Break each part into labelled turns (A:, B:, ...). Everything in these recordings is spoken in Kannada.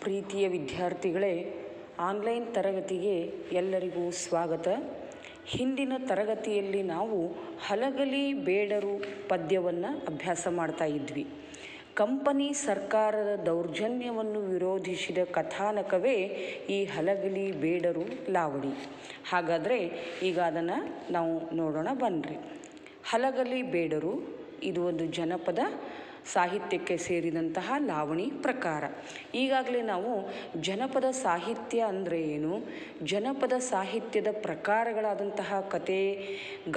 A: ಪ್ರೀತಿಯ ವಿದ್ಯಾರ್ಥಿಗಳೇ, ಆನ್ಲೈನ್ ತರಗತಿಗೆ ಎಲ್ಲರಿಗೂ ಸ್ವಾಗತ. ಹಿಂದಿನ ತರಗತಿಯಲ್ಲಿ ನಾವು ಹಲಗಲಿ ಬೇಡರು ಪದ್ಯವನ್ನು ಅಭ್ಯಾಸ ಮಾಡ್ತಾ ಇದ್ವಿ. ಕಂಪನಿ ಸರ್ಕಾರದ ದೌರ್ಜನ್ಯವನ್ನು ವಿರೋಧಿಸಿದ ಕಥಾನಕವೇ ಈ ಹಲಗಲಿ ಬೇಡರು ಲಾವಣಿ. ಹಾಗಾದರೆ ಈಗ ಅದನ್ನು ನಾವು ನೋಡೋಣ ಬನ್ನಿರಿ. ಹಲಗಲಿ ಬೇಡರು ಇದು ಒಂದು ಜನಪದ ಸಾಹಿತ್ಯಕ್ಕೆ ಸೇರಿದಂತಹ ಲಾವಣಿ ಪ್ರಕಾರ. ಈಗಾಗಲೇ ನಾವು ಜನಪದ ಸಾಹಿತ್ಯ ಅಂದರೆ ಏನು, ಜನಪದ ಸಾಹಿತ್ಯದ ಪ್ರಕಾರಗಳಾದಂತಹ ಕತೆ,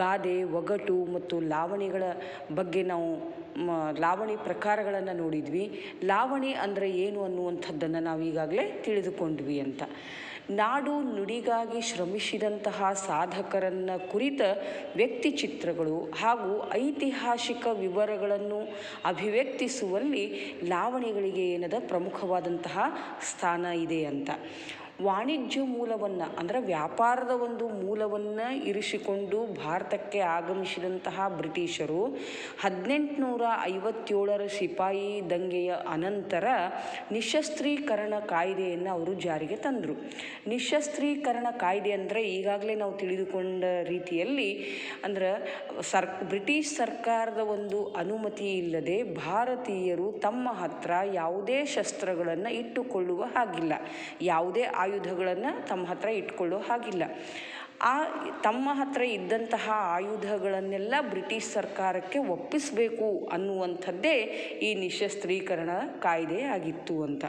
A: ಗಾದೆ, ಒಗಟು ಮತ್ತು ಲಾವಣಿಗಳ ಬಗ್ಗೆ ನಾವು ಲಾವಣಿ ಪ್ರಕಾರಗಳನ್ನು ನೋಡಿದ್ವಿ. ಲಾವಣಿ ಅಂದರೆ ಏನು ಅನ್ನುವಂಥದ್ದನ್ನು ನಾವು ಈಗಾಗಲೇ ತಿಳಿದುಕೊಂಡ್ವಿ ಅಂತ. ನಾಡು ನುಡಿಗಾಗಿ ಶ್ರಮಿಸಿದಂತಹ ಸಾಧಕರನ್ನು ಕುರಿತ ವ್ಯಕ್ತಿ ಚಿತ್ರಗಳು ಹಾಗೂ ಐತಿಹಾಸಿಕ ವಿವರಗಳನ್ನು ಅಭಿವ್ಯಕ್ತಿಸುವಲ್ಲಿ ಲಾವಣಿಗಳಿಗೆ ಏನದ ಪ್ರಮುಖವಾದಂತಹ ಸ್ಥಾನ ಇದೆ ಅಂತ. ವಾಣಿಜ್ಯ ಮೂಲವನ್ನು ಅಂದರೆ ವ್ಯಾಪಾರದ ಒಂದು ಮೂಲವನ್ನು ಇರಿಸಿಕೊಂಡು ಭಾರತಕ್ಕೆ ಆಗಮಿಸಿದಂತಹ ಬ್ರಿಟಿಷರು 1857 ಸಿಪಾಯಿ ದಂಗೆಯ ಅನಂತರ ನಿಶಸ್ತ್ರೀಕರಣ ಕಾಯ್ದೆಯನ್ನು ಅವರು ಜಾರಿಗೆ ತಂದರು. ನಿಶಸ್ತ್ರೀಕರಣ ಕಾಯ್ದೆ ಅಂದರೆ ಈಗಾಗಲೇ ನಾವು ತಿಳಿದುಕೊಂಡ ರೀತಿಯಲ್ಲಿ ಅಂದ್ರೆ ಬ್ರಿಟಿಷ್ ಸರ್ಕಾರದ ಒಂದು ಅನುಮತಿ ಇಲ್ಲದೆ ಭಾರತೀಯರು ತಮ್ಮ ಹತ್ರ ಯಾವುದೇ ಶಸ್ತ್ರಗಳನ್ನು ಇಟ್ಟುಕೊಳ್ಳುವ ಹಾಗಿಲ್ಲ, ಯಾವುದೇ ಆಯುಧಗಳನ್ನು ತಮ್ಮ ಹತ್ರ ಇಟ್ಕೊಳ್ಳೋ ಹಾಗಿಲ್ಲ. ತಮ್ಮ ಹತ್ರ ಇದ್ದಂತಹ ಆಯುಧಗಳನ್ನೆಲ್ಲ ಬ್ರಿಟಿಷ್ ಸರ್ಕಾರಕ್ಕೆ ಒಪ್ಪಿಸಬೇಕು ಅನ್ನುವಂಥದ್ದೇ ಈ ನಿಶಸ್ತ್ರೀಕರಣ ಕಾಯ್ದೆ ಆಗಿತ್ತು ಅಂತ.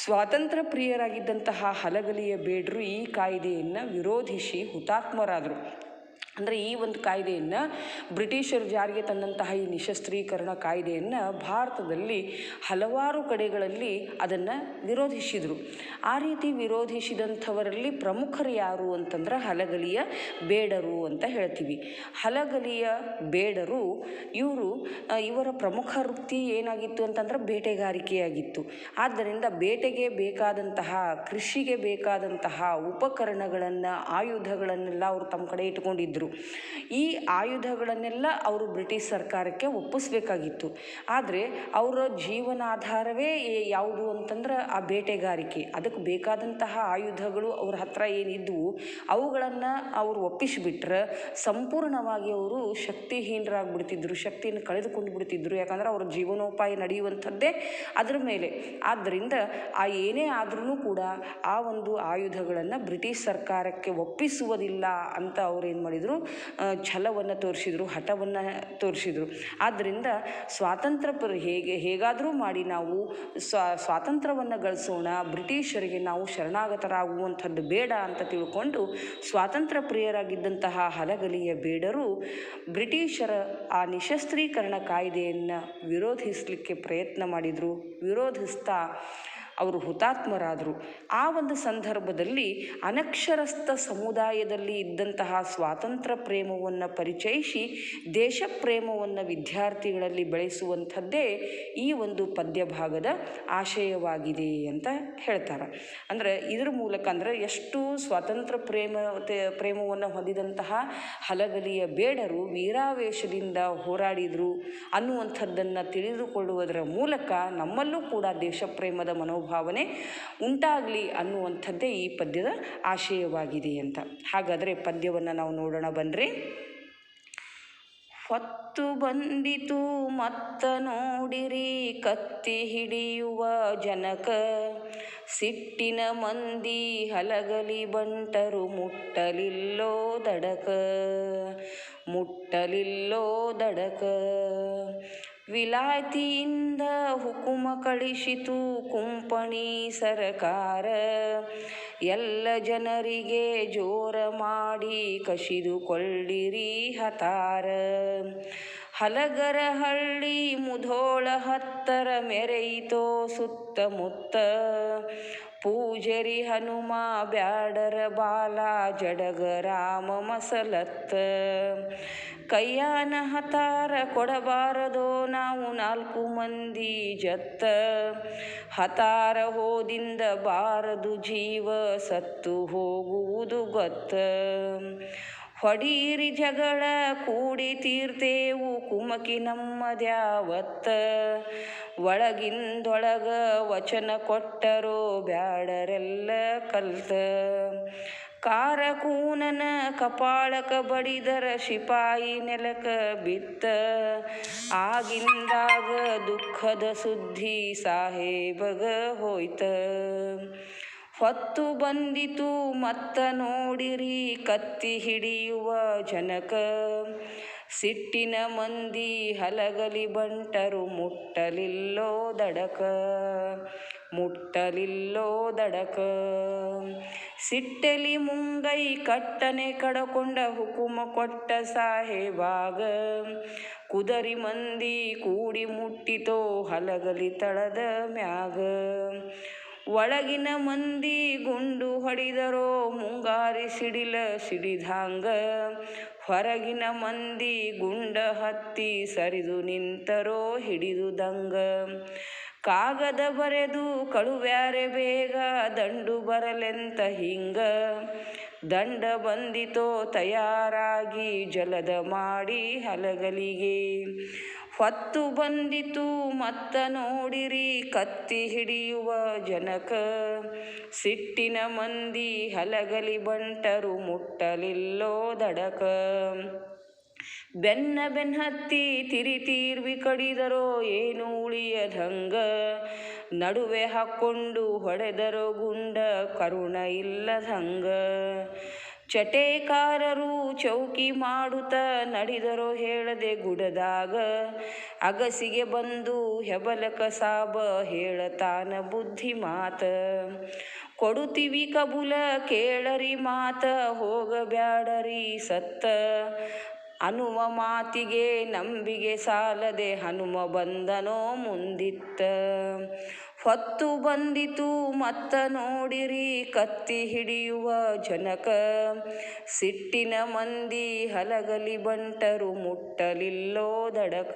A: ಸ್ವಾತಂತ್ರ್ಯ ಪ್ರಿಯರಾಗಿದ್ದಂತಹ ಹಲಗಲಿಯ ಬೇಡರು ಈ ಕಾಯ್ದೆಯನ್ನು ವಿರೋಧಿಸಿ ಹುತಾತ್ಮರಾದರು. ಅಂದರೆ ಈ ಒಂದು ಕಾಯ್ದೆಯನ್ನು ಬ್ರಿಟಿಷರು ಜಾರಿಗೆ ತಂದಂತಹ ಈ ನಿಶಸ್ತ್ರೀಕರಣ ಕಾಯ್ದೆಯನ್ನು ಭಾರತದಲ್ಲಿ ಹಲವಾರು ಕಡೆಗಳಲ್ಲಿ ಅದನ್ನು ವಿರೋಧಿಸಿದರು. ಆ ರೀತಿ ವಿರೋಧಿಸಿದಂಥವರಲ್ಲಿ ಪ್ರಮುಖರು ಯಾರು ಅಂತಂದ್ರೆ ಹಲಗಲಿಯ ಬೇಡರು ಅಂತ ಹೇಳ್ತೀವಿ. ಹಲಗಲಿಯ ಬೇಡರು ಇವರ ಪ್ರಮುಖ ವೃತ್ತಿ ಏನಾಗಿತ್ತು ಅಂತಂದ್ರೆ ಬೇಟೆಗಾರಿಕೆಯಾಗಿತ್ತು. ಆದ್ದರಿಂದ ಬೇಟೆಗೆ ಬೇಕಾದಂತಹ, ಕೃಷಿಗೆ ಬೇಕಾದಂತಹ ಉಪಕರಣಗಳನ್ನು, ಆಯುಧಗಳನ್ನೆಲ್ಲ ಅವರು ತಮ್ಮ ಕಡೆ ಇಟ್ಕೊಂಡಿದ್ದರು. ಈ ಆಯುಧಗಳನ್ನೆಲ್ಲ ಅವರು ಬ್ರಿಟಿಷ್ ಸರ್ಕಾರಕ್ಕೆ ಒಪ್ಪಿಸಬೇಕಾಗಿತ್ತು. ಆದರೆ ಅವರ ಜೀವನಾಧಾರವೇ ಯಾವುದು ಅಂತಂದ್ರೆ ಆ ಬೇಟೆಗಾರಿಕೆ. ಅದಕ್ಕೆ ಬೇಕಾದಂತಹ ಆಯುಧಗಳು ಅವ್ರ ಹತ್ರ ಏನಿದ್ವು ಅವುಗಳನ್ನು ಅವರು ಒಪ್ಪಿಸಿಬಿಟ್ರೆ ಸಂಪೂರ್ಣವಾಗಿ ಅವರು ಶಕ್ತಿಹೀನರಾಗ್ಬಿಡ್ತಿದ್ರು, ಶಕ್ತಿಯನ್ನು ಕಳೆದುಕೊಂಡು ಬಿಡ್ತಿದ್ರು. ಯಾಕಂದ್ರೆ ಅವ್ರ ಜೀವನೋಪಾಯ ನಡೆಯುವಂಥದ್ದೇ ಅದರ ಮೇಲೆ. ಆದ್ದರಿಂದ ಏನೇ ಆದ್ರೂ ಕೂಡ ಆ ಒಂದು ಆಯುಧಗಳನ್ನು ಬ್ರಿಟಿಷ್ ಸರ್ಕಾರಕ್ಕೆ ಒಪ್ಪಿಸುವುದಿಲ್ಲ ಅಂತ ಅವ್ರು ಏನು ಮಾಡಿದರು, ಛಲವನ್ನು ತೋರಿಸಿದ್ರು, ಹಠವನ್ನು ತೋರಿಸಿದ್ರು. ಆದ್ದರಿಂದ ಹೇಗಾದರೂ ಮಾಡಿ ನಾವು ಸ್ವಾತಂತ್ರ್ಯವನ್ನು ಗಳಿಸೋಣ, ಬ್ರಿಟಿಷರಿಗೆ ನಾವು ಶರಣಾಗತರಾಗುವಂಥದ್ದು ಬೇಡ ಅಂತ ತಿಳ್ಕೊಂಡು ಸ್ವಾತಂತ್ರ್ಯ ಪ್ರಿಯರಾಗಿದ್ದಂತಹ ಹಲಗಲಿಯ ಬೇಡರು ಬ್ರಿಟಿಷರ ಆ ನಿಶಸ್ತ್ರೀಕರಣ ಕಾಯ್ದೆಯನ್ನು ವಿರೋಧಿಸಲಿಕ್ಕೆ ಪ್ರಯತ್ನ ಮಾಡಿದರು. ವಿರೋಧಿಸ್ತಾ ಅವರು ಹುತಾತ್ಮರಾದರು. ಆ ಒಂದು ಸಂದರ್ಭದಲ್ಲಿ ಅನಕ್ಷರಸ್ಥ ಸಮುದಾಯದಲ್ಲಿ ಇದ್ದಂತಹ ಸ್ವಾತಂತ್ರ್ಯ ಪ್ರೇಮವನ್ನು ಪರಿಚಯಿಸಿ ದೇಶ ಪ್ರೇಮವನ್ನು ವಿದ್ಯಾರ್ಥಿಗಳಲ್ಲಿ ಬೆಳೆಸುವಂಥದ್ದೇ ಈ ಒಂದು ಪದ್ಯ ಭಾಗದ ಆಶಯವಾಗಿದೆ ಅಂತ ಹೇಳ್ತಾರೆ. ಅಂದರೆ ಇದರ ಮೂಲಕ ಅಂದರೆ ಎಷ್ಟು ಸ್ವಾತಂತ್ರ್ಯ ಪ್ರೇಮವನ್ನು ಹೊಂದಿದಂತಹ ಹಲಗಲಿಯ ಬೇಡರು ವೀರಾವೇಶದಿಂದ ಹೋರಾಡಿದರು ಅನ್ನುವಂಥದ್ದನ್ನು ತಿಳಿದುಕೊಳ್ಳುವುದರ ಮೂಲಕ ನಮ್ಮಲ್ಲೂ ಕೂಡ ದೇಶ ಪ್ರೇಮದ ಮನೋಭಾವನೆ ಉಂಟಾಗಲಿ ಅನ್ನುವಂಥದ್ದೇ ಈ ಪದ್ಯದ ಆಶಯವಾಗಿದೆ ಅಂತ. ಹಾಗಾದರೆ ಪದ್ಯವನ್ನು ನಾವು ನೋಡೋಣ ಬನ್ನಿರಿ. ಹೊತ್ತು ಬಂದಿತು ಮತ್ತ ನೋಡಿರಿ ಕತ್ತಿ ಹಿಡಿಯುವ ಜನಕ, ಸಿಟ್ಟಿನ ಮಂದಿ ಹಲಗಲಿ ಬಂಟರು ಮುಟ್ಟಲಿಲ್ಲೋ ದಡಕ, ಮುಟ್ಟಲಿಲ್ಲೋ ದಡಕ. ವಿಲಾಯ್ತಿಯಿಂದ ಹುಕುಮ ಕಳಿಸಿತು ಕುಂಪಣಿ ಸರಕಾರ, ಎಲ್ಲ ಜನರಿಗೆ ಜೋರ ಮಾಡಿ ಕಸಿದುಕೊಳ್ಳಿರಿ ಹತಾರ. ಹಲಗರ ಹಳ್ಳಿ ಮುಧೋಳ ಹತ್ತರ ಮೆರೆಯಿತೋ ಸುತ್ತಮುತ್ತ, ಪೂಜರಿ ಹನುಮ ಬ್ಯಾಡರ ಬಾಲ ಜಡಗ ರಾಮ ಮಸಲತ್ತ. ಕೈಯಾನ ಹತಾರ ಕೊಡಬಾರದೋ ನಾವು 4 ಮಂದಿ ಜತ್ತ, ಹತಾರ ಹೋದಿಂದ ಬಾರದು ಜೀವ ಸತ್ತು ಹೋಗುವುದು ಗೊತ್ತ. ಹೊಡೀರಿ ಜಗಳ ಕೂಡಿ ತೀರ್ತೇವು ಕುಮಕಿ ನಮ್ಮದ್ಯಾವತ್ತ. ಒಳಗಿಂದೊಳಗ ವಚನ ಕೊಟ್ಟರೋ ಬ್ಯಾಡರೆಲ್ಲ ಕಲ್ತ. ಕಾರಕೂನನ ಕಪಾಳಕ ಬಡಿದರ ಶಿಪಾಯಿ ನೆಲಕ ಬಿತ್ತ. ಆಗಿಂದಾಗ ದುಃಖದ ಸುದ್ದಿ ಸಾಹೇಬಗ ಹೋಯ್ತ. ಹೊತ್ತು ಬಂದಿತು ಮತ್ತ ನೋಡಿರಿ ಕತ್ತಿ ಹಿಡಿಯುವ ಜನಕ. ಸಿಟ್ಟಿನ ಮಂದಿ ಹಲಗಲಿ ಬಂಟರು ಮುಟ್ಟಲಿಲ್ಲೋ ದಡಕ. ಮುಟ್ಟಲಿಲ್ಲೋ ದಡಕ. ಸಿಟ್ಟಲಿ ಮುಂಗೈ ಕಟ್ಟನೆ ಕಡಕೊಂಡ ಹುಕುಮ ಕೊಟ್ಟ ಸಾಹೇಬಾಗ. ಕುದರಿ ಮಂದಿ ಕೂಡಿ ಮುಟ್ಟಿತೋ ಹಲಗಲಿ ತಳದ ಮ್ಯಾಗ. ಒಳಗಿನ ಮಂದಿ ಗುಂಡು ಹೊಡಿದರೋ ಮುಂಗಾರಿ ಸಿಡಿಲ ಸಿಡಿದಂಗ. ಹೊರಗಿನ ಮಂದಿ ಗುಂಡ ಹತ್ತಿ ಸರಿದು ನಿಂತರೋ ಹಿಡಿದುದಂಗ. ಕಾಗದ ಬರೆದು ಕಳುವ್ಯಾರೆ ಬೇಗ ದಂಡು ಬರಲೆಂತ ಹಿಂಗ. ದಂಡ ಬಂದಿತೋ ತಯಾರಾಗಿ ಜಲದ ಮಾಡಿ ಹಲಗಲಿಗೆ. ಹೊತ್ತು ಬಂದಿತು ಮತ್ತ ನೋಡಿರಿ ಕತ್ತಿ ಹಿಡಿಯುವ ಜನಕ. ಸಿಟ್ಟಿನ ಮಂದಿ ಹಲಗಲಿ ಬಂಟರು ಮುಟ್ಟಲಿಲ್ಲೋ ದಡಕ. ಬೆನ್ನ ಹತ್ತಿ ತಿರಿತೀರ್ವಿ ಕಡಿದರೋ ಏನು ಉಳಿಯದಂಗ. ನಡುವೆ ಹಾಕ್ಕೊಂಡು ಹೊಡೆದರೋ ಗುಂಡ ಕರುಣ ಇಲ್ಲದಂಗ. ಚಟೇಕಾರರು ಚೌಕಿ ಮಾಡುತ್ತ ನಡೆದರೋ ಹೇಳದೆ ಗುಡದಾಗ. ಅಗಸಿಗೆ ಬಂದು ಹೆಬಲಕ ಸಾಬ ಹೇಳತಾನ ಬುದ್ಧಿ ಮಾತ. ಕೊಡುತ್ತೀವಿ ಕಬುಲ ಕೇಳರಿ ಮಾತ ಹೋಗಬ್ಯಾಡರಿ ಸತ್ತ. ಅನ್ನುವ ಮಾತಿಗೆ ನಂಬಿಗೆ ಸಾಲದೆ ಹನುಮ ಬಂದನೋ ಮುಂದಿತ್ತ. ಹೊತ್ತು ಬಂದಿತು ಮತ್ತ ನೋಡಿರಿ ಕತ್ತಿ ಹಿಡಿಯುವ ಜನಕ. ಸಿಟ್ಟಿನ ಮಂದಿ ಹಲಗಲಿ ಬಂಟರು ಮುಟ್ಟಲಿಲ್ಲೋ ದಡಕ.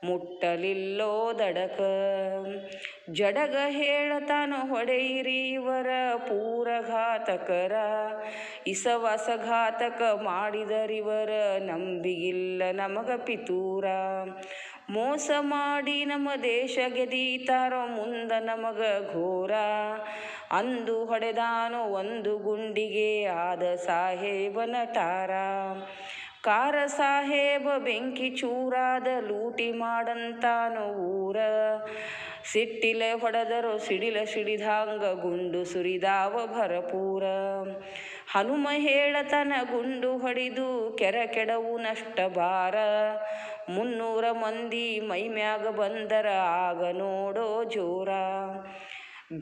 A: ಮುಟ್ಟಲಿಲ್ಲೋ ದಡಕ. ಜಡಗ ಹೇಳತಾನ ಹೊಡೆಯಿರಿ ಇವರ ಪೂರಘಾತಕರ. ಇಸವಸಘಾತಕ ಮಾಡಿದರಿವರ ನಂಬಿಗಿಲ್ಲ ನಮಗ ಪಿತೂರ. ಮೋಸ ಮಾಡಿ ನಮ್ಮ ದೇಶ ಗೆದೀತಾರೋ ಮುಂದ ನಮಗ ಘೋರ. ಅಂದು ಹೊಡೆದಾನೋ ಒಂದು ಗುಂಡಿಗೆ ಆದ ಸಾಹೇಬನ ಟಾರ. ಕಾರ ಸಾಹೇಬ ಬೆಂಕಿ ಚೂರಾದ ಲೂಟಿ ಮಾಡಂತಾನೋ ಊರ. ಸಿಟ್ಟಿಲೆ ಹೊಡೆದರೋ ಸಿಡಿಲ ಸಿಡಿದಾಂಗ ಗುಂಡು ಸುರಿದಾವ ಭರಪೂರ. ಹನುಮ ಹೇಳತನ ಗುಂಡು ಹೊಡಿದು ಕೆಡವು ನಷ್ಟ ಭಾರ. 300 ಮಂದಿ ಮೈಮ್ಯಾಗ ಬಂದರ ಆಗ ನೋಡೋ ಜೋರ.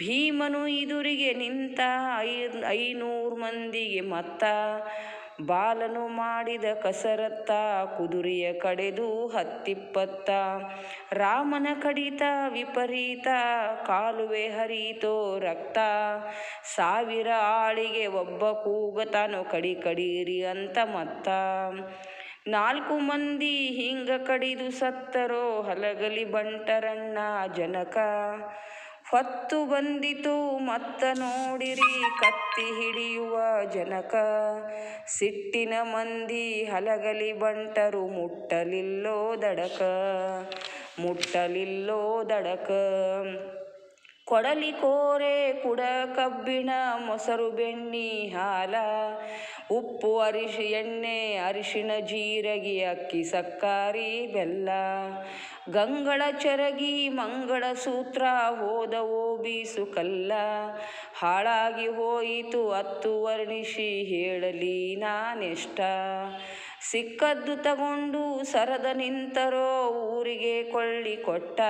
A: ಭೀಮನು ಇದುರಿಗೆ ನಿಂತ 500 ಮಂದಿಗೆ ಮತ್ತ. ಬಾಲನು ಮಾಡಿದ ಕಸರತ್ತ ಕುದುರೆಯ ಕಡೆದು 10-20. ರಾಮನ ಕಡಿತ ವಿಪರೀತ ಕಾಲುವೆ ಹರಿತೋ ರಕ್ತ. 1000 ಆಳಿಗೆ ಒಬ್ಬ ಕೂಗತಾನೋ ಕಡೀರಿ ಅಂತ ಮತ್ತ. 4 ಮಂದಿ ಹಿಂಗ ಕಡಿದು ಸತ್ತರೋ ಹಲಗಲಿ ಬಂಟರಣ್ಣ ಜನಕ. ಹೊತ್ತು ಬಂದಿತು ಮತ್ತ ನೋಡಿರಿ ಕತ್ತಿ ಹಿಡಿಯುವ ಜನಕ. ಸಿಟ್ಟಿನ ಮಂದಿ ಹಲಗಲಿ ಬಂಟರು ಮುಟ್ಟಲಿಲ್ಲೋ ದಡಕ. ಮುಟ್ಟಲಿಲ್ಲೋ ದಡಕ. ಕೊಡಲಿ ಕೋರೆ ಕುಡ ಕಬ್ಬಿಣ ಮೊಸರು ಬೆಣ್ಣಿ ಹಾಲ. ಉಪ್ಪು ಎಣ್ಣೆ ಅರಿಶಿಣ ಜೀರಗಿ ಅಕ್ಕಿ ಸಕ್ಕಾರಿ ಬೆಲ್ಲ. ಗಂಗಳ ಚರಗಿ ಮಂಗಳ ಸೂತ್ರ ಹೋದವೋ ಬೀಸು ಕಲ್ಲ. ಹಾಳಾಗಿ ಹೋಯಿತು ಅತ್ತು ವರ್ಣಿಸಿ ಹೇಳಲಿ ನಾನೆಷ್ಟ. ಸಿಕ್ಕದ್ದು ತಗೊಂಡು ಸರದ ನಿಂತರೋ ಊರಿಗೆ ಕೊಳ್ಳಿ ಕೊಟ್ಟ.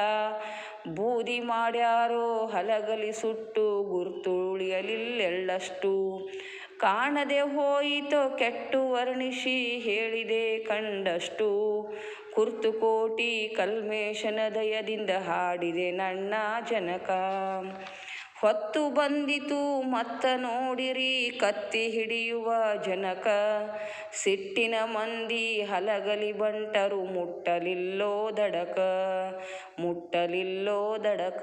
A: ಬೂದಿ ಮಾಡ್ಯಾರೋ ಹಲಗಲಿ ಸುಟ್ಟು ಗುರ್ತುಳಿಯಲಿಲ್ಲೆಳ್ಳಷ್ಟು. ಕಾಣದೆ ಹೋಯಿತೋ ಕೆಟ್ಟು ವರ್ಣಿಸಿ ಹೇಳಿದೆ ಕಂಡಷ್ಟು. ಕುರ್ತುಕೋಟಿ ಕಲ್ಮೇಶನ ದಯದಿಂದ ಹಾಡಿದೆ ನನ್ನ ಜನಕ. ಹೊತ್ತು ಬಂದಿತು ಮತ್ತ ನೋಡಿರಿ ಕತ್ತಿ ಹಿಡಿಯುವ ಜನಕ. ಸಿಟ್ಟಿನ ಮಂದಿ ಹಲಗಲಿ ಬಂಟರು ಮುಟ್ಟಲಿಲ್ಲೋ ದಡಕ. ಮುಟ್ಟಲಿಲ್ಲೋ ದಡಕ.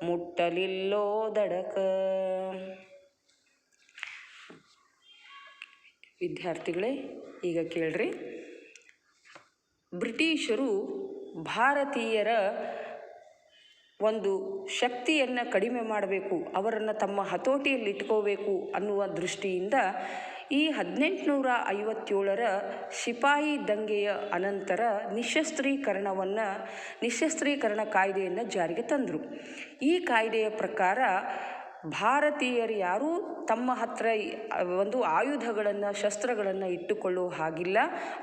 A: ಮುಟ್ಟಲಿಲ್ಲೋ ದಡಕ. ವಿದ್ಯಾರ್ಥಿಗಳೇ, ಈಗ ಕೇಳ್ರಿ. ಬ್ರಿಟಿಷರು ಭಾರತೀಯರ ಒಂದು ಶಕ್ತಿಯನ್ನು ಕಡಿಮೆ ಮಾಡಬೇಕು, ಅವರನ್ನು ತಮ್ಮ ಹತೋಟಿಯಲ್ಲಿ ಇಟ್ಕೋಬೇಕು ಅನ್ನುವ ದೃಷ್ಟಿಯಿಂದ ಈ 1857ರ ಸಿಪಾಯಿ ದಂಗೆಯ ಅನಂತರ ನಿಶಸ್ತ್ರೀಕರಣ ಕಾಯ್ದೆಯನ್ನು ಜಾರಿಗೆ ತಂದರು. ಈ ಕಾಯ್ದೆಯ ಪ್ರಕಾರ ಭಾರತೀಯರು ಯಾರೂ ತಮ್ಮ ಹತ್ರ ಒಂದು ಆಯುಧಗಳನ್ನು, ಶಸ್ತ್ರಗಳನ್ನು ಇಟ್ಟುಕೊಳ್ಳೋ ಹಾಗಿಲ್ಲ,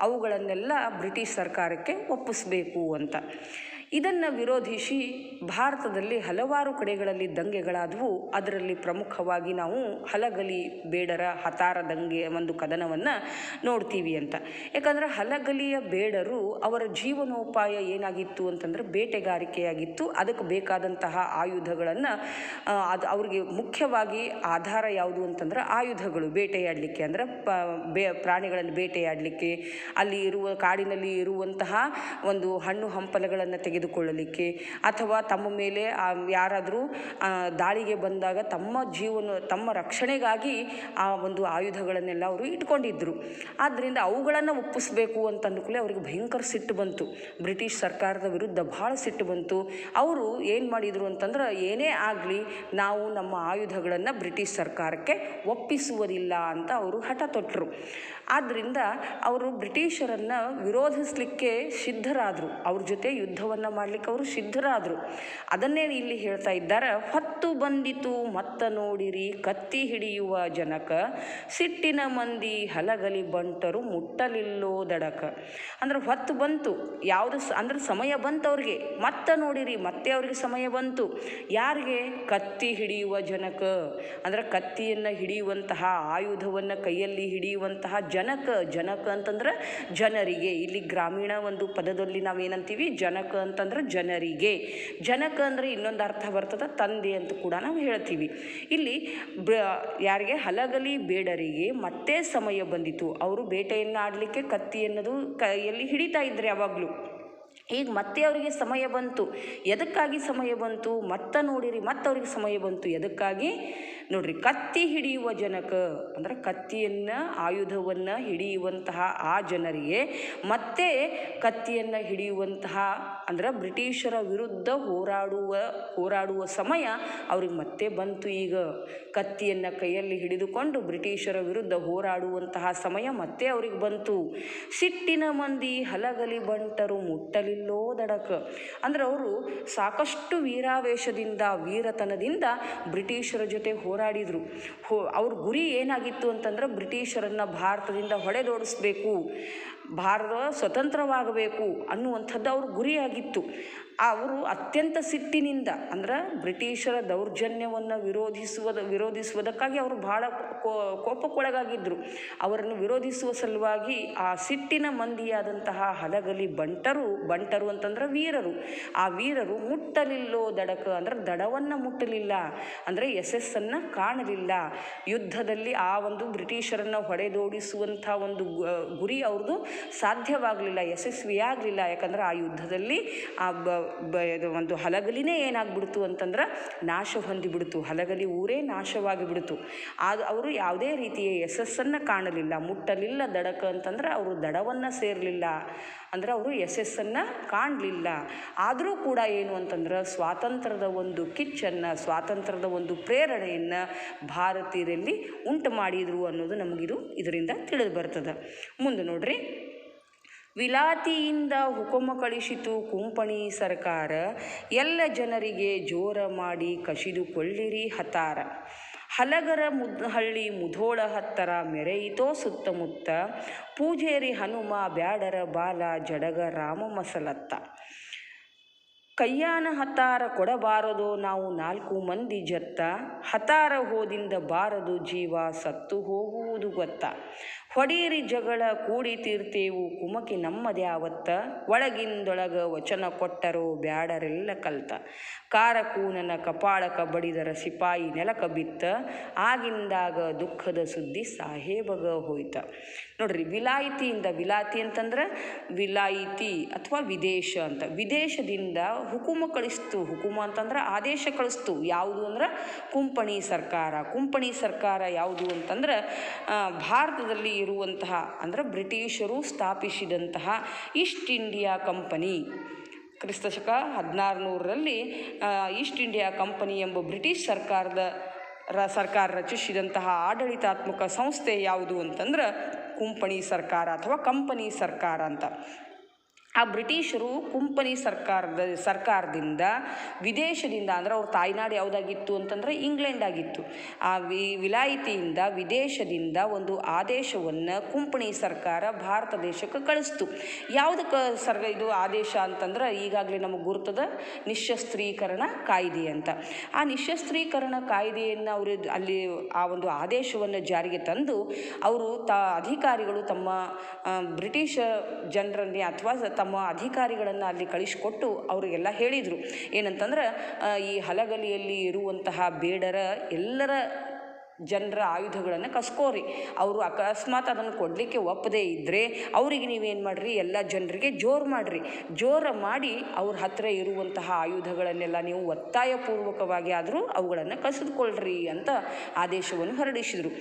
A: ಅವುಗಳನ್ನೆಲ್ಲ ಬ್ರಿಟಿಷ್ ಸರ್ಕಾರಕ್ಕೆ ಒಪ್ಪಿಸಬೇಕು ಅಂತ. ಇದನ್ನು ವಿರೋಧಿಸಿ ಭಾರತದಲ್ಲಿ ಹಲವಾರು ಕಡೆಗಳಲ್ಲಿ ದಂಗೆಗಳಾದವು. ಅದರಲ್ಲಿ ಪ್ರಮುಖವಾಗಿ ನಾವು ಹಲಗಲಿ ಬೇಡರ ಹತಾರ ದಂಗೆ ಒಂದು ಕದನವನ್ನು ನೋಡ್ತೀವಿ ಅಂತ. ಯಾಕಂದರೆ ಹಲಗಲಿಯ ಬೇಡರು ಅವರ ಜೀವನೋಪಾಯ ಏನಾಗಿತ್ತು ಅಂತಂದರೆ ಬೇಟೆಗಾರಿಕೆಯಾಗಿತ್ತು. ಅದಕ್ಕೆ ಬೇಕಾದಂತಹ ಆಯುಧಗಳನ್ನು ಅವ್ರಿಗೆ ಮುಖ್ಯವಾಗಿ ಆಧಾರ ಯಾವುದು ಅಂತಂದ್ರೆ ಆಯುಧಗಳು, ಬೇಟೆಯಾಡಲಿಕ್ಕೆ ಅಂದರೆ ಪ್ರಾಣಿಗಳನ್ನು ಬೇಟೆಯಾಡಲಿಕ್ಕೆ, ಅಲ್ಲಿ ಕಾಡಿನಲ್ಲಿ ಇರುವಂತಹ ಒಂದು ಹಣ್ಣು ಹಂಪಲುಗಳನ್ನು ತೆಗೆದುಕೊಳ್ಳಲಿಕ್ಕೆ, ಅಥವಾ ತಮ್ಮ ಮೇಲೆ ಯಾರಾದರೂ ದಾಳಿಗೆ ಬಂದಾಗ ತಮ್ಮ ರಕ್ಷಣೆಗಾಗಿ ಆ ಒಂದು ಆಯುಧಗಳನ್ನೆಲ್ಲ ಅವರು ಇಟ್ಕೊಂಡಿದ್ದರು. ಆದ್ದರಿಂದ ಅವುಗಳನ್ನು ಒಪ್ಪಿಸಬೇಕು ಅಂತ ಅಂದ್ಕೂಡಲೇ ಅವರಿಗೆ ಭಯಂಕರ ಸಿಟ್ಟು ಬಂತು. ಬ್ರಿಟಿಷ್ ಸರ್ಕಾರದ ವಿರುದ್ಧ ಭಾಳ ಸಿಟ್ಟು ಬಂತು. ಅವರು ಏನು ಮಾಡಿದರು ಅಂತಂದ್ರೆ, ಏನೇ ಆಗಲಿ ನಾವು ನಮ್ಮ ಆಯುಧಗಳನ್ನು ಬ್ರಿಟಿಷ್ ಸರ್ಕಾರಕ್ಕೆ ಒಪ್ಪಿಸುವುದಿಲ್ಲ ಅಂತ ಅವರು ಹಠ ತೊಟ್ಟರು. ಆದ್ದರಿಂದ ಅವರು ಬ್ರಿಟಿಷರನ್ನು ವಿರೋಧಿಸಲಿಕ್ಕೆ ಸಿದ್ಧರಾದರು, ಅವ್ರ ಜೊತೆ ಯುದ್ಧವನ್ನು ಮಾಡಲಿಕ್ಕೆ ಅವರು ಸಿದ್ಧರಾದರು. ಅದನ್ನೇ ಇಲ್ಲಿ ಹೇಳ್ತಾ ಇದ್ದಾರೆ. ಹೊತ್ತು ಬಂದಿತು ಮತ್ತ ನೋಡಿರಿ ಕತ್ತಿ ಹಿಡಿಯುವ ಜನಕ, ಸಿಟ್ಟಿನ ಮಂದಿ ಹಲಗಲಿ ಬಂಟರು ಮುಟ್ಟಲಿಲ್ಲೋ ದಡಕ. ಅಂದ್ರೆ ಹೊತ್ತು ಬಂತು, ಯಾವುದು ಅಂದ್ರೆ ಸಮಯ ಬಂತು ಅವ್ರಿಗೆ. ಮತ್ತೆ ನೋಡಿರಿ, ಮತ್ತೆ ಅವ್ರಿಗೆ ಸಮಯ ಬಂತು. ಯಾರಿಗೆ? ಕತ್ತಿ ಹಿಡಿಯುವ ಜನಕ, ಅಂದ್ರೆ ಕತ್ತಿಯನ್ನು ಹಿಡಿಯುವಂತಹ, ಆಯುಧವನ್ನು ಕೈಯಲ್ಲಿ ಹಿಡಿಯುವಂತಹ ಜನಕ ಅಂತಂದ್ರೆ ಜನರಿಗೆ. ಇಲ್ಲಿ ಗ್ರಾಮೀಣ ಒಂದು ಪದದಲ್ಲಿ ನಾವೇನಂತೀವಿ, ಜನಕ ಅಂತಂದ್ರೆ ಜನರಿಗೆ. ಜನಕ ಅಂದರೆ ಇನ್ನೊಂದು ಅರ್ಥ ಬರ್ತದೆ, ತಂದೆ ಅಂತ ಕೂಡ ನಾವು ಹೇಳ್ತೀವಿ. ಇಲ್ಲಿ ಯಾರಿಗೆ? ಹಲಗಲಿ ಬೇಡರಿಗೆ ಮತ್ತೆ ಸಮಯ ಬಂದಿತು. ಅವರು ಬೇಟೆಯನ್ನು ಆಡಲಿಕ್ಕೆ ಕತ್ತಿ ಅನ್ನೋದು ಕೈಯಲ್ಲಿ ಹಿಡಿತಾ ಇದ್ರು ಯಾವಾಗಲೂ. ಈಗ ಮತ್ತೆ ಅವರಿಗೆ ಸಮಯ ಬಂತು. ಎದಕ್ಕಾಗಿ ಸಮಯ ಬಂತು? ಮತ್ತೆ ನೋಡಿರಿ, ಮತ್ತೆ ಅವ್ರಿಗೆ ಸಮಯ ಬಂತು. ಎದಕ್ಕಾಗಿ ನೋಡ್ರಿ, ಕತ್ತಿ ಹಿಡಿಯುವ ಜನಕ ಅಂದ್ರೆ ಕತ್ತಿಯನ್ನು, ಆಯುಧವನ್ನು ಹಿಡಿಯುವಂತಹ ಆ ಜನರಿಗೆ ಮತ್ತೆ ಕತ್ತಿಯನ್ನು ಹಿಡಿಯುವಂತಹ ಅಂದ್ರೆ ಬ್ರಿಟಿಷರ ವಿರುದ್ಧ ಹೋರಾಡುವ ಸಮಯ ಅವ್ರಿಗೆ ಮತ್ತೆ ಬಂತು. ಈಗ ಕತ್ತಿಯನ್ನು ಕೈಯಲ್ಲಿ ಹಿಡಿದುಕೊಂಡು ಬ್ರಿಟಿಷರ ವಿರುದ್ಧ ಹೋರಾಡುವಂತಹ ಸಮಯ ಮತ್ತೆ ಅವ್ರಿಗೆ ಬಂತು. ಸಿಟ್ಟಿನ ಮಂದಿ ಹಲಗಲಿ ಬಂಟರು ಮುಟ್ಟಲಿಲ್ಲೋ ದಡಕ. ಅಂದ್ರೆ ಅವರು ಸಾಕಷ್ಟು ವೀರಾವೇಶದಿಂದ, ವೀರತನದಿಂದ ಬ್ರಿಟಿಷರ ಜೊತೆ ಹೋರಾಡಿದರು. ಅವ್ರ ಗುರಿ ಏನಾಗಿತ್ತು ಅಂತಂದ್ರೆ, ಬ್ರಿಟಿಷರನ್ನು ಭಾರತದಿಂದ ಹೊಡೆದೋಡಿಸ್ಬೇಕು, ಭಾರತ ಸ್ವತಂತ್ರವಾಗಬೇಕು ಅನ್ನುವಂಥದ್ದು ಅವ್ರ ಗುರಿಯಾಗಿತ್ತು. ಅವರು ಅತ್ಯಂತ ಸಿಟ್ಟಿನಿಂದ ಅಂದ್ರೆ ಬ್ರಿಟಿಷರ ದೌರ್ಜನ್ಯವನ್ನು ವಿರೋಧಿಸುವುದಕ್ಕಾಗಿ ಅವರು ಬಹಳ ಕೋಪಕ್ಕೊಳಗಾಗಿದ್ದರು. ಅವರನ್ನು ವಿರೋಧಿಸುವ ಸಲುವಾಗಿ ಆ ಸಿಟ್ಟಿನ ಮಂದಿಯಾದಂತಹ ಹಲಗಲಿ ಬಂಟರು ಅಂತಂದ್ರೆ ವೀರರು. ಆ ವೀರರು ಮುಟ್ಟಲಿಲ್ಲೋ ದಡಕ ಅಂದ್ರೆ ದಡವನ್ನು ಮುಟ್ಟಲಿಲ್ಲ, ಅಂದರೆ ಯಶಸ್ಸನ್ನು ಕಾಣಲಿಲ್ಲ. ಯುದ್ಧದಲ್ಲಿ ಆ ಒಂದು ಬ್ರಿಟಿಷರನ್ನು ಹೊಡೆದೋಡಿಸುವಂಥ ಒಂದು ಗುರಿ ಅವ್ರದ್ದು ಸಾಧ್ಯವಾಗಲಿಲ್ಲ, ಯಶಸ್ವಿಯಾಗಲಿಲ್ಲ. ಯಾಕಂದ್ರೆ ಆ ಯುದ್ಧದಲ್ಲಿ ಆ ಒಂದು ಹಲಗಲಿನೇ ಏನಾಗ್ಬಿಡ್ತು ಅಂತಂದ್ರೆ ನಾಶ ಹೊಂದಿಬಿಡ್ತು. ಹಲಗಲಿ ಊರೇ ನಾಶವಾಗಿ ಬಿಡ್ತು. ಅವರು ಯಾವುದೇ ರೀತಿಯ ಯಶಸ್ಸನ್ನು ಕಾಣಲಿಲ್ಲ. ಮುಟ್ಟಲಿಲ್ಲ ದಡಕ ಅಂತಂದ್ರೆ ಅವರು ದಡವನ್ನು ಸೇರಲಿಲ್ಲ, ಅಂದರೆ ಅವರು ಯಶಸ್ಸನ್ನು ಕಾಣಲಿಲ್ಲ. ಆದರೂ ಕೂಡ ಏನು ಅಂತಂದ್ರೆ ಸ್ವಾತಂತ್ರ್ಯದ ಒಂದು ಕಿಚ್ಚನ್ನು, ಸ್ವಾತಂತ್ರ್ಯದ ಒಂದು ಪ್ರೇರಣೆಯನ್ನು ಭಾರತೀಯರಲ್ಲಿ ಉಂಟು ಮಾಡಿದರು ಅನ್ನೋದು ನಮಗಿದು ಇದರಿಂದ ತಿಳಿದು ಬರ್ತದೆ. ಮುಂದೆ ನೋಡ್ರಿ, ವಿಲಾತಿಯಿಂದ ಹುಕುಮ ಕಳಿಸಿತು ಕುಂಪಣಿ ಸರ್ಕಾರ, ಎಲ್ಲ ಜನರಿಗೆ ಜೋರ ಮಾಡಿ ಕಸಿದುಕೊಳ್ಳಿರಿ ಹತಾರ. ಹಲಗರ ಹಳ್ಳಿ ಮುಧೋಳ ಹತ್ತರ ಮೆರೆಯಿತೋ ಸುತ್ತಮುತ್ತ, ಪೂಜೇರಿ ಹನುಮ ಬ್ಯಾಡರ ಬಾಲ ಜಡಗ ರಾಮ ಮಸಲತ್ತ. ಕಯ್ಯಾನ ಹತಾರ ಕೊಡಬಾರದೋ ನಾವು 4 ಮಂದಿ ಜತ್ತ, ಹತಾರ ಹೋದಿಂದ ಬಾರದು ಜೀವ ಸತ್ತು ಹೋಗುವುದು ಗೊತ್ತ. ಹೊಡೀರಿ ಜಗಳ ಕೂಡಿತೀರ್ತೇವು ಕುಮಕಿ ನಮ್ಮದ್ಯಾವತ್ತ, ಒಳಗಿಂದೊಳಗ ವಚನ ಕೊಟ್ಟರೋ ಬ್ಯಾಡರೆಲ್ಲ ಕಲ್ತ. ಕಾರಕೂನನ ಕಪಾಳಕ ಬಡಿದರ ಸಿಪಾಯಿ ನೆಲಕ ಬಿತ್ತ, ಆಗಿಂದಾಗ ದುಃಖದ ಸುದ್ದಿ ಸಾಹೇಬಗ ಹೋಯ್ತ. ನೋಡ್ರಿ, ವಿಲಾತಿ ಅಂತಂದ್ರೆ ವಿಲಾಯಿತಿ ಅಥವಾ ವಿದೇಶ ಅಂತ. ವಿದೇಶದಿಂದ ಹುಕುಮ ಕಳಿಸ್ತು. ಹುಕುಮ ಅಂತಂದ್ರೆ ಆದೇಶ ಕಳಿಸ್ತು. ಯಾವುದು ಅಂದ್ರೆ ಕುಂಪಣಿ ಸರ್ಕಾರ. ಕುಂಪಣಿ ಸರ್ಕಾರ ಯಾವುದು ಅಂತಂದ್ರೆ ಭಾರತದಲ್ಲಿ ಇರುವಂತಹ ಅಂದರೆ ಬ್ರಿಟಿಷರು ಸ್ಥಾಪಿಸಿದಂತಹ ಈಸ್ಟ್ ಇಂಡಿಯಾ ಕಂಪನಿ ಕ್ರಿಸ್ತಶಕ 1600ರಲ್ಲಿ ಈಸ್ಟ್ ಇಂಡಿಯಾ ಕಂಪನಿ ಎಂಬ ಬ್ರಿಟಿಷ್ ಸರ್ಕಾರ ರಚಿಸಿದಂತಹ ಆಡಳಿತಾತ್ಮಕ ಸಂಸ್ಥೆ ಯಾವುದು ಅಂತಂದ್ರೆ ಕುಂಪಣಿ ಸರ್ಕಾರ ಅಥವಾ ಕಂಪನಿ ಸರ್ಕಾರ ಅಂತ. ಆ ಬ್ರಿಟಿಷರು ಕುಂಪಣಿ ಸರ್ಕಾರದಿಂದ ವಿದೇಶದಿಂದ ಅಂದರೆ ಅವ್ರ ತಾಯ್ನಾಡು ಯಾವುದಾಗಿತ್ತು ಅಂತಂದರೆ ಇಂಗ್ಲೆಂಡ್ ಆಗಿತ್ತು. ಆ ವಿಲಾಯಿತಿಯಿಂದ ವಿದೇಶದಿಂದ ಒಂದು ಆದೇಶವನ್ನು ಕುಂಪಣಿ ಸರ್ಕಾರ ಭಾರತ ದೇಶಕ್ಕೆ ಕಳಿಸ್ತು. ಯಾವುದಕ್ಕೆ ಇದು ಆದೇಶ ಅಂತಂದ್ರೆ ಈಗಾಗಲೇ ನಮಗೆ ಗುರುತದ ನಿಶಸ್ತ್ರೀಕರಣ ಕಾಯ್ದೆ ಅಂತ. ಆ ನಿಶಸ್ತ್ರೀಕರಣ ಕಾಯ್ದೆಯನ್ನು ಅವರು ಅಲ್ಲಿ ಆ ಒಂದು ಆದೇಶವನ್ನು ಜಾರಿಗೆ ತಂದು ಅವರು ಅಧಿಕಾರಿಗಳು ತಮ್ಮ ಬ್ರಿಟಿಷ್ ಜನರನ್ನೇ ಅಥವಾ ತಮ್ಮ ಅಧಿಕಾರಿಗಳನ್ನು ಅಲ್ಲಿ ಕಳಿಸಿಕೊಟ್ಟು ಅವರಿಗೆಲ್ಲ ಹೇಳಿದರು ಏನಂತಂದ್ರೆ ಈ ಹಲಗಲಿಯಲ್ಲಿ ಇರುವಂತಹ ಬೇಡರ ಎಲ್ಲರ ಜನರ ಆಯುಧಗಳನ್ನು ಕಸ್ಕೋರಿ. ಅವರು ಅಕಸ್ಮಾತ್ ಅದನ್ನು ಕೊಡಲಿಕ್ಕೆ ಒಪ್ಪದೇ ಇದ್ದರೆ ಅವರಿಗೆ ನೀವೇನು ಮಾಡಿರಿ, ಎಲ್ಲ ಜನರಿಗೆ ಜೋರು ಮಾಡಿ ಅವ್ರ ಹತ್ತಿರ ಇರುವಂತಹ ಆಯುಧಗಳನ್ನೆಲ್ಲ ನೀವು ಒತ್ತಾಯಪೂರ್ವಕವಾಗಿ ಆದರೂ ಅವುಗಳನ್ನು ಕಸಿದುಕೊಳ್ಳ್ರಿ ಅಂತ ಆದೇಶವನ್ನು ಹೊರಡಿಸಿದರು.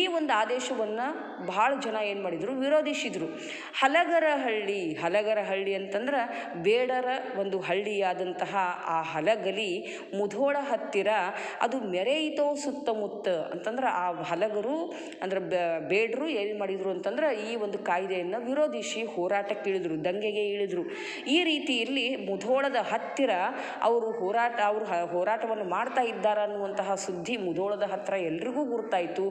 A: ಈ ಒಂದು ಆದೇಶವನ್ನು ಭಾಳ ಜನ ಏನು ಮಾಡಿದರು, ವಿರೋಧಿಸಿದರು. ಹಲಗರಹಳ್ಳಿ ಅಂತಂದ್ರೆ ಬೇಡರ ಒಂದು ಹಳ್ಳಿಯಾದಂತಹ ಆ ಹಲಗಲಿ ಮುಧೋಳ ಹತ್ತಿರ ಅದು ಮೆರೆಯಿತೋ ಸುತ್ತಮುತ್ತ ಅಂತಂದ್ರೆ ಆ ಹಲಗರು ಅಂದ್ರೆ ಬೇಡರು ಏನು ಮಾಡಿದರು ಅಂತಂದ್ರೆ ಈ ಒಂದು ಕಾಯ್ದೆಯನ್ನು ವಿರೋಧಿಸಿ ಹೋರಾಟಕ್ಕೆ ದಂಗೆಗೆ ಇಳಿದ್ರು. ಈ ರೀತಿಯಲ್ಲಿ ಮುಧೋಳದ ಹತ್ತಿರ ಅವರು ಹೋರಾಟವನ್ನು ಮಾಡ್ತಾ ಇದ್ದಾರೆ ಅನ್ನುವಂತಹ ಸುದ್ದಿ ಮುಧೋಳದ ಹತ್ತಿರ ಎಲ್ರಿಗೂ ಗುರುತಾಯಿತು.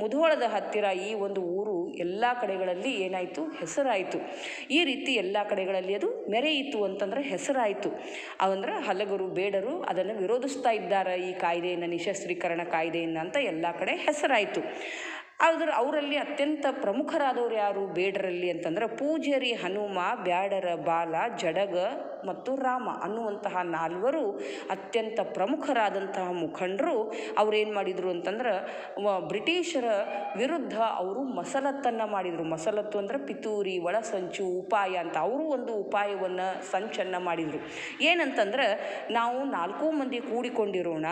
A: ಮುಧೋಳದ ಹತ್ತಿರ ಈ ಒಂದು ಊರು ಎಲ್ಲ ಕಡೆಗಳಲ್ಲಿ ಏನಾಯಿತು, ಹೆಸರಾಯಿತು. ಈ ರೀತಿ ಎಲ್ಲ ಕಡೆಗಳಲ್ಲಿ ಅದು ಮೆರೆಯಿತು ಅಂತಂದ್ರೆ ಹೆಸರಾಯಿತು. ಅಂದರೆ ಹಲಗರು ಬೇಡರು ಅದನ್ನು ವಿರೋಧಿಸ್ತಾ ಇದ್ದಾರೆ ಈ ಕಾಯ್ದೆಯನ್ನು, ನಿಶಸ್ತ್ರೀಕರಣ ಕಾಯ್ದೆಯನ್ನು ಅಂತ ಎಲ್ಲ ಕಡೆ ಹೆಸರಾಯಿತು. ಅವರಲ್ಲಿ ಅತ್ಯಂತ ಪ್ರಮುಖರಾದವರು ಯಾರು ಬೇಡರಲ್ಲಿ ಅಂತಂದ್ರೆ ಪೂಜಾರಿ ಹನುಮ, ಬ್ಯಾಡರ ಬಾಲ, ಜಡಗ ಮತ್ತು ರಾಮ ಅನ್ನುವಂತಹ 4 ಅತ್ಯಂತ ಪ್ರಮುಖರಾದಂತಹ ಮುಖಂಡರು. ಅವ್ರೇನು ಮಾಡಿದರು ಅಂತಂದ್ರೆ ಬ್ರಿಟಿಷರ ವಿರುದ್ಧ ಅವರು ಮಸಲತ್ತನ್ನು ಮಾಡಿದರು. ಮಸಲತ್ತು ಅಂದರೆ ಪಿತೂರಿ, ಒಳಸಂಚು, ಉಪಾಯ ಅಂತ ಅವರು ಒಂದು ಉಪಾಯವನ್ನು ಸಂಚನ್ನು ಮಾಡಿದರು. ಏನಂತಂದ್ರೆ ನಾವು 4 ಮಂದಿ ಕೂಡಿಕೊಂಡಿರೋಣ,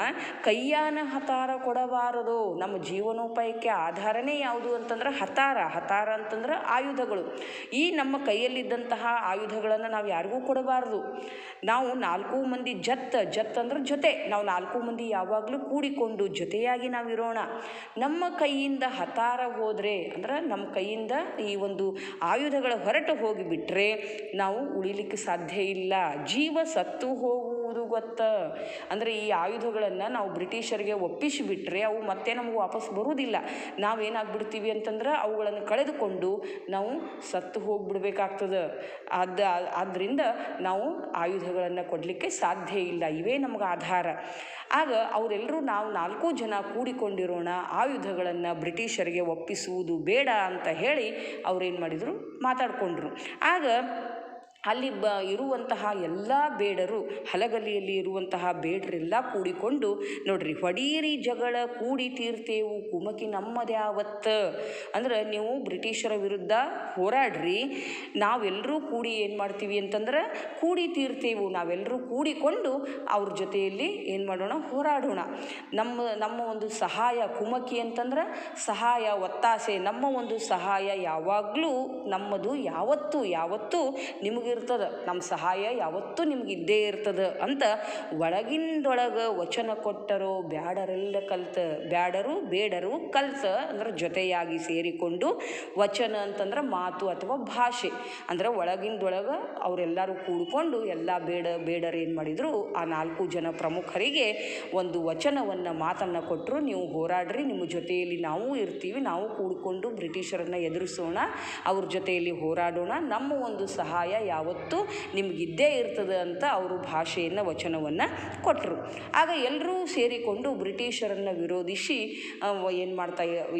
A: ಕೈಯಾನ ಹತಾರ ಕೊಡಬಾರದು. ನಮ್ಮ ಜೀವನೋಪಾಯಕ್ಕೆ ಆಧಾರನೇ ಯಾವುದು ಅಂತಂದ್ರೆ ಹತಾರ ಅಂತಂದ್ರೆ ಆಯುಧಗಳು. ಈ ನಮ್ಮ ಕೈಯಲ್ಲಿದ್ದಂತಹ ಆಯುಧಗಳನ್ನು ನಾವು ಯಾರಿಗೂ ಕೊಡಬಾರ್ದು. ನಾವು 4 ಮಂದಿ ಜತ್ ಅಂದ್ರೆ ಜೊತೆ, ನಾವು 4 ಮಂದಿ ಯಾವಾಗಲೂ ಕೂಡಿಕೊಂಡು ಜೊತೆಯಾಗಿ ನಾವಿರೋಣ. ನಮ್ಮ ಕೈಯಿಂದ ಹತಾರ ಹೋದರೆ ಅಂದ್ರೆ ನಮ್ಮ ಕೈಯಿಂದ ಈ ಒಂದು ಆಯುಧಗಳ ಹೊರಟು ಹೋಗಿಬಿಟ್ರೆ ನಾವು ಉಳಿಲಿಕ್ಕೆ ಸಾಧ್ಯ ಇಲ್ಲ. ಜೀವ ಸತ್ತು ಹೋಗುವುದು ಗೊತ್ತ. ಅಂದರೆ ಈ ಆಯುಧಗಳನ್ನು ನಾವು ಬ್ರಿಟಿಷರಿಗೆ ಒಪ್ಪಿಸಿಬಿಟ್ರೆ ಅವು ಮತ್ತೆ ನಮಗೆ ವಾಪಸ್ ಬರುವುದಿಲ್ಲ. ನಾವೇನಾಗ್ಬಿಡ್ತೀವಿ ಅಂತಂದ್ರೆ ಅವುಗಳನ್ನು ಕಳೆದುಕೊಂಡು ನಾವು ಸತ್ತು ಹೋಗಿಬಿಡ್ಬೇಕಾಗ್ತದೆ. ಆದ್ದರಿಂದ ನಾವು ಆಯುಧಗಳನ್ನು ಕೊಡಲಿಕ್ಕೆ ಸಾಧ್ಯ ಇಲ್ಲ. ಇವೇ ನಮಗೆ ಆಧಾರ. ಆಗ ಅವರೆಲ್ಲರೂ ನಾವು 4 ಜನ ಕೂಡಿಕೊಂಡಿರೋಣ, ಆಯುಧಗಳನ್ನು ಬ್ರಿಟಿಷರಿಗೆ ಒಪ್ಪಿಸುವುದು ಬೇಡ ಅಂತ ಹೇಳಿ ಅವರೇನು ಮಾಡಿದರು, ಮಾತಾಡಿಕೊಂಡ್ರು. ಆಗ ಅಲ್ಲಿ ಇರುವಂತಹ ಎಲ್ಲ ಬೇಡರು, ಹಲಗಲಿಯಲ್ಲಿ ಇರುವಂತಹ ಬೇಡರೆಲ್ಲ ಕೂಡಿಕೊಂಡು ನೋಡ್ರಿ, ಹೊಡೀರಿ ಜಗಳ ಕೂಡಿ ತೀರ್ತೇವು ಕುಮಕಿ ನಮ್ಮದ್ಯಾವತ್ತು. ಅಂದ್ರೆ ನೀವು ಬ್ರಿಟಿಷರ ವಿರುದ್ಧ ಹೋರಾಡ್ರಿ, ನಾವೆಲ್ಲರೂ ಕೂಡಿ ಏನು ಮಾಡ್ತೀವಿ ಅಂತಂದ್ರೆ ಕೂಡಿ ತೀರ್ತೇವು. ನಾವೆಲ್ಲರೂ ಕೂಡಿಕೊಂಡು ಅವ್ರ ಜೊತೆಯಲ್ಲಿ ಏನು ಮಾಡೋಣ, ಹೋರಾಡೋಣ. ನಮ್ಮ ಒಂದು ಸಹಾಯ, ಕುಮಕಿ ಅಂತಂದ್ರೆ ಸಹಾಯ, ಒತ್ತಾಸೆ. ನಮ್ಮ ಒಂದು ಸಹಾಯ ಯಾವಾಗಲೂ ನಮ್ಮದು ಯಾವತ್ತೂ ನಿಮಗೆ ಇರ್ತದೆ. ನಮ್ಮ ಸಹಾಯ ಯಾವತ್ತೂ ನಿಮಗಿದ್ದೇ ಇರ್ತದೆ ಅಂತ ಒಳಗಿಂದೊಳಗೆ ವಚನ ಕೊಟ್ಟರೋ ಬ್ಯಾಡರೆಲ್ಲ ಬ್ಯಾಡರು ಬೇಡರು ಕಲ್ತ ಅಂದ್ರೆ ಜೊತೆಯಾಗಿ ಸೇರಿಕೊಂಡು, ವಚನ ಅಂತಂದ್ರೆ ಮಾತು ಅಥವಾ ಭಾಷೆ. ಅಂದ್ರೆ ಒಳಗಿಂದೊಳಗೆ ಅವರೆಲ್ಲರೂ ಕೂಡಿಕೊಂಡು ಎಲ್ಲ ಬೇಡರು ಏನು ಮಾಡಿದರು, ಆ 4 ಜನ ಪ್ರಮುಖರಿಗೆ ಒಂದು ಮಾತನ್ನು ಕೊಟ್ಟರು. ನೀವು ಹೋರಾಡ್ರಿ, ನಿಮ್ಮ ಜೊತೆಯಲ್ಲಿ ನಾವು ಇರ್ತೀವಿ, ನಾವು ಕೂಡಿಕೊಂಡು ಬ್ರಿಟಿಷರನ್ನು ಎದುರಿಸೋಣ, ಅವ್ರ ಜೊತೆಯಲ್ಲಿ ಹೋರಾಡೋಣ, ನಮ್ಮ ಒಂದು ಸಹಾಯ ಯಾವತ್ತೂ ನಿಮಗಿದ್ದೇ ಇರ್ತದೆ ಅಂತ ಅವರು ವಚನವನ್ನು ಕೊಟ್ಟರು. ಆಗ ಎಲ್ಲರೂ ಸೇರಿಕೊಂಡು ಬ್ರಿಟಿಷರನ್ನು ವಿರೋಧಿಸಿ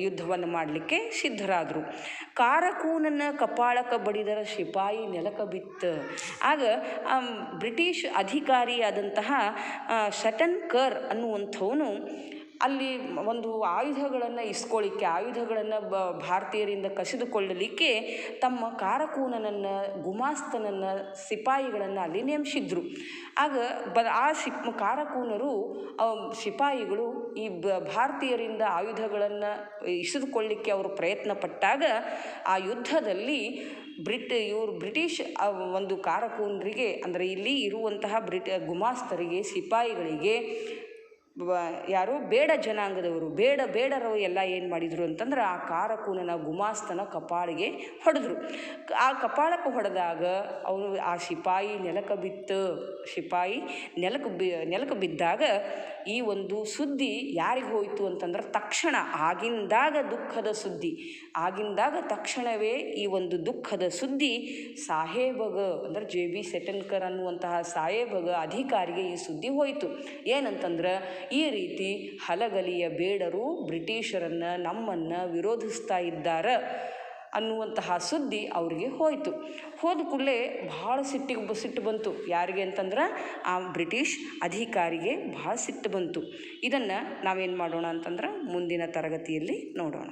A: ಯುದ್ಧವನ್ನು ಮಾಡಲಿಕ್ಕೆ ಸಿದ್ಧರಾದರು. ಕಾರಕೂನನ್ನು ಕಪಾಳಕ್ಕೆ ಬಡಿದರ ಸಿಪಾಯಿ ನೆಲಕ್ಕೆ ಬಿತ್ತ. ಆಗ ಬ್ರಿಟಿಷ್ ಅಧಿಕಾರಿಯಾದಂತಹ ಶಟನ್ ಕರ್ ಅನ್ನುವಂಥವನು ಅಲ್ಲಿ ಒಂದು ಆಯುಧಗಳನ್ನು ಇಸ್ಕೊಳ್ಳಿಕ್ಕೆ, ಆಯುಧಗಳನ್ನು ಭಾರತೀಯರಿಂದ ಕಸಿದುಕೊಳ್ಳಲಿಕ್ಕೆ ತಮ್ಮ ಕಾರಕೂನನನ್ನು, ಗುಮಾಸ್ತನನ್ನು, ಸಿಪಾಯಿಗಳನ್ನು ಅಲ್ಲಿ ನೇಮಿಸಿದ್ರು. ಆಗ ಆ ಕಾರಕೂನರು, ಸಿಪಾಯಿಗಳು ಈ ಭಾರತೀಯರಿಂದ ಆಯುಧಗಳನ್ನು ಇಸಿದುಕೊಳ್ಳಿಕ್ಕೆ ಅವರು ಪ್ರಯತ್ನ ಪಟ್ಟಾಗ ಆ ಯುದ್ಧದಲ್ಲಿ ಬ್ರಿಟಿಷ್ ಒಂದು ಕಾರಕೂನರಿಗೆ, ಅಂದರೆ ಇಲ್ಲಿ ಇರುವಂತಹ ಗುಮಾಸ್ತರಿಗೆ, ಸಿಪಾಯಿಗಳಿಗೆ, ಯಾರು ಬೇಡ ಜನಾಂಗದವರು, ಬೇಡರು ಎಲ್ಲ ಏನು ಮಾಡಿದರು ಅಂತಂದ್ರೆ ಆ ಕಾರಕೂನನ, ಗುಮಾಸ್ತನ ಕಪಾಳಿಗೆ ಹೊಡೆದ್ರು. ಆ ಕಪಾಳಕ್ಕೆ ಹೊಡೆದಾಗ ಅವನು, ಆ ಸಿಪಾಯಿ ನೆಲಕ್ಕೆ ಬಿದ್ದಾಗ ಈ ಒಂದು ಸುದ್ದಿ ಯಾರಿಗೆ ಹೋಯಿತು ಅಂತಂದ್ರೆ ತಕ್ಷಣ, ಆಗಿಂದಾಗ ತಕ್ಷಣವೇ ಈ ಒಂದು ದುಃಖದ ಸುದ್ದಿ ಸಾಹೇಬಗ, ಅಂದರೆ JB ಸೆಟನ್ಕರ್ ಅನ್ನುವಂತಹ ಸಾಹೇಬಗ ಅಧಿಕಾರಿಗೆ ಈ ಸುದ್ದಿ ಹೋಯಿತು. ಏನಂತಂದ್ರೆ ಈ ರೀತಿ ಹಲಗಲಿಯ ಬೇಡರು ಬ್ರಿಟಿಷರನ್ನು, ನಮ್ಮನ್ನು ವಿರೋಧಿಸ್ತಾ ಇದ್ದಾರೆ ಅನ್ನುವಂತಹ ಸುದ್ದಿ ಅವರಿಗೆ ಹೋಯಿತು. ಹೋದ ಕೂಡಲೇ ಭಾಳ ಸಿಟ್ಟು ಬಂತು. ಯಾರಿಗೆ ಅಂತಂದ್ರೆ ಆ ಬ್ರಿಟಿಷ್ ಅಧಿಕಾರಿಗೆ ಭಾಳ ಸಿಟ್ಟು ಬಂತು. ಇದನ್ನು ನಾವೇನು ಮಾಡೋಣ ಅಂತಂದ್ರೆ ಮುಂದಿನ ತರಗತಿಯಲ್ಲಿ ನೋಡೋಣ.